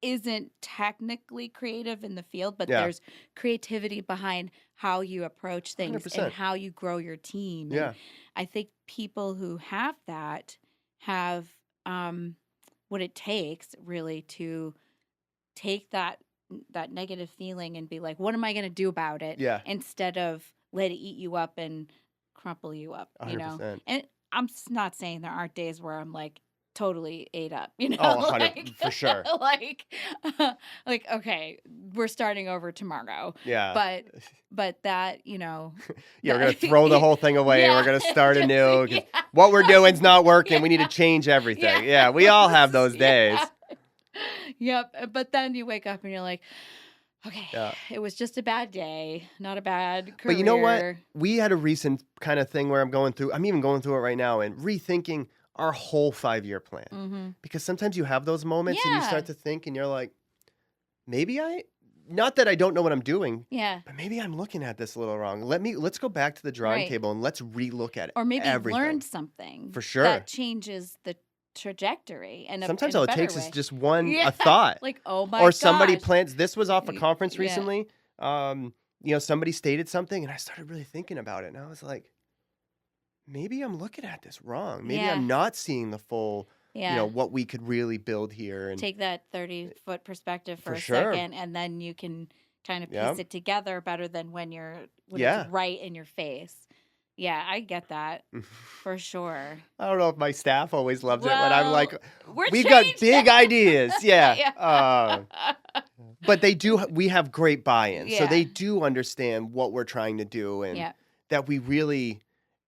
isn't technically creative in the field, but there's creativity behind how you approach things 100%. And how you grow your team. Yeah. And I think people who have that have what it takes really to take that negative feeling and be like, what am I going to do about it? Yeah. Instead of let it eat you up and crumple you up, 100%. you know? And I'm not saying there aren't days where I'm like, totally ate up, you know. Oh, 100 for sure. like, okay, we're starting over tomorrow. Yeah. But that, you know. We're gonna throw the whole thing away. We're gonna start anew. What we're doing's not working. We need to change everything. Yeah, we all have those days. Yep. But then you wake up and you're like, okay, it was just a bad day, not a bad career. But you know what? We had a recent kind of thing where I'm even going through it right now and rethinking our whole 5-year plan. Because sometimes you have those moments and you start to think and you're like, maybe not that I don't know what I'm doing, but maybe I'm looking at this a little wrong. Let's go back to the drawing table and let's relook at it. Or maybe everything. Learn something. For sure. That changes the trajectory. And sometimes all it takes is just a thought. Like, oh my Or gosh. somebody plants, this was off a conference recently. somebody stated something, and I started really thinking about it, and I was like, maybe I'm looking at this wrong. Maybe I'm not seeing the full, what we could really build here. And take that 30-foot perspective for a sure. second, and then you can kind of piece it together better than when it's right in your face. Yeah, I get that for sure. I don't know if my staff always loves it when I'm like, we've got big ideas. Yeah. But we have great buy-in. So they do understand what we're trying to do, and that we really,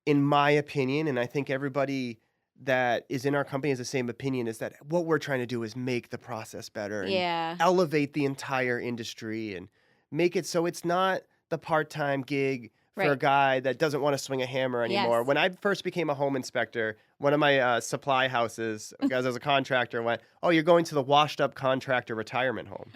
in my opinion, and I think everybody that is in our company has the same opinion, is that what we're trying to do is make the process better and elevate the entire industry and make it so it's not the part-time gig for a guy that doesn't want to swing a hammer anymore. When I first became a home inspector, one of my supply houses, as a contractor, went, "Oh, you're going to the washed-up contractor retirement home."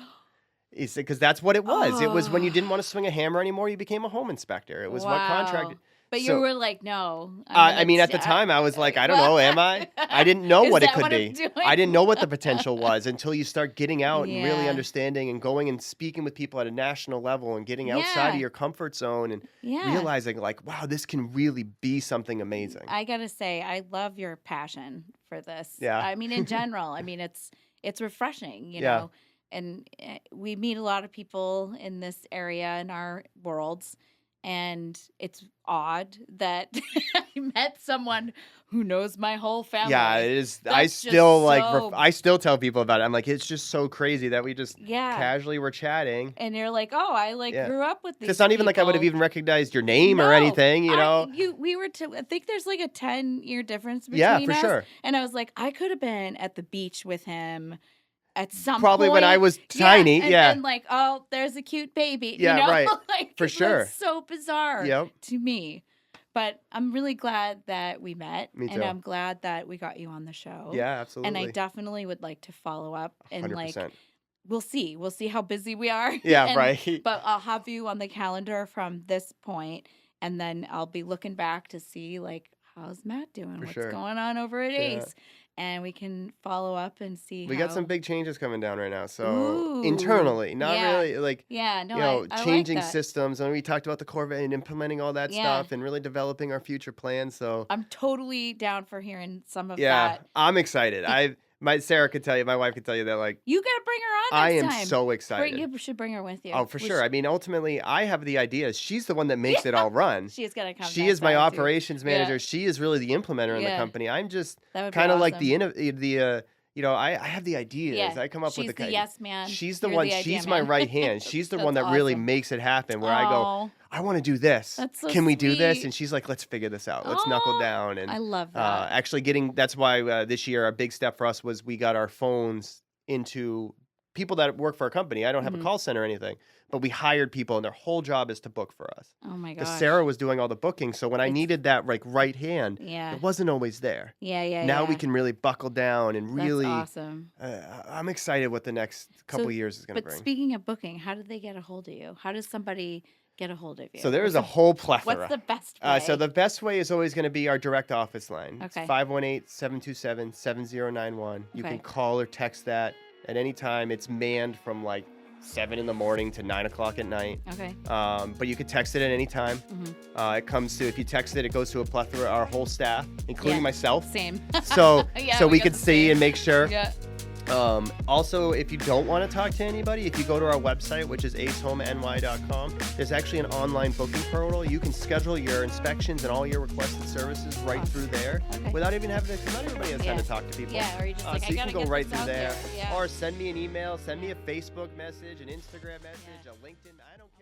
He said, because that's what it was. It was when you didn't want to swing a hammer anymore, you became a home inspector. It was what contractor. But you were like, no. I mean, at the time, I was like, I don't know, am I? I didn't know what it could be. I didn't know what the potential was until you start getting out and really understanding and going and speaking with people at a national level and getting outside of your comfort zone and realizing, like, wow, this can really be something amazing. I got to say, I love your passion for this. Yeah. I mean, in general, I mean, it's refreshing, you know. And we meet a lot of people in this area in our worlds. And it's odd that I met someone who knows my whole family. Yeah, it is. I still tell people about it. I'm like, it's just so crazy that we just casually were chatting. And you're like, oh, I grew up with these. It's not even like I would have even recognized your name or anything, you know? I think there's like a 10-year difference between us. Sure. And I was like, I could have been at the beach with him at some probably point. When I was tiny, and like, oh, there's a cute baby. Yeah, you know? right. Like, for sure. It was so bizarre to me. But I'm really glad that we met. Me too. And I'm glad that we got you on the show. Yeah, absolutely. And I definitely would like to follow up. And 100%. like, we'll see how busy we are. Yeah, right. But I'll have you on the calendar from this point, and then I'll be looking back to see, like, how's Matt doing? What's going on over at Ace? And we can follow up and see. We got some big changes coming down right now. So internally, not really like changing like systems. And we talked about the Corvette and implementing all that stuff and really developing our future plans. So I'm totally down for hearing some of that. Yeah, I'm excited. Sarah could tell you, my wife could tell you that, like, you gotta bring her on next time. I am so excited. You should bring her with you. Oh, for sure. I mean, ultimately, I have the ideas. She's the one that makes it all run. She's gonna come. She is my operations manager. She is really the implementer in the company. I'm just kind of like I have the ideas. Yeah. I come up with the yes man. She's the one. She's my right hand. She's the one that really makes it happen. Where I go, I want to do this. That's so Can we do this? sweet. And she's like, let's figure this out. Let's knuckle down. And I love that. Actually that's why this year a big step for us was we got our phones into people that work for our company. I don't have a call center or anything, but we hired people and their whole job is to book for us. Oh my gosh. Because Sarah was doing all the booking. So when I needed that right hand, it wasn't always there. Now we can really buckle down and really. That's awesome. I'm excited what the next couple of years is going to bring. But speaking of booking, how did they get a hold of you? How does somebody get a hold of you? So there's a whole plethora. What's the best way? So the best way is always going to be our direct office line. Okay. It's 518-727-7091. You can call or text that at any time. It's manned from like 7 in the morning to 9 o'clock at night. Okay. But you can text it at any time. It comes to, if you text it, it goes to a plethora, our whole staff, including myself. Same. So we could see and make sure. Yeah. Also, if you don't want to talk to anybody, if you go to our website, which is acehomeny.com, there's actually an online booking portal. You can schedule your inspections and all your requested services right through there without even having to, because not everybody has time to talk to people. Yeah, or you just like, so you can go right through there. Yeah. Or send me an email, send me a Facebook message, an Instagram message, a LinkedIn. I don't care.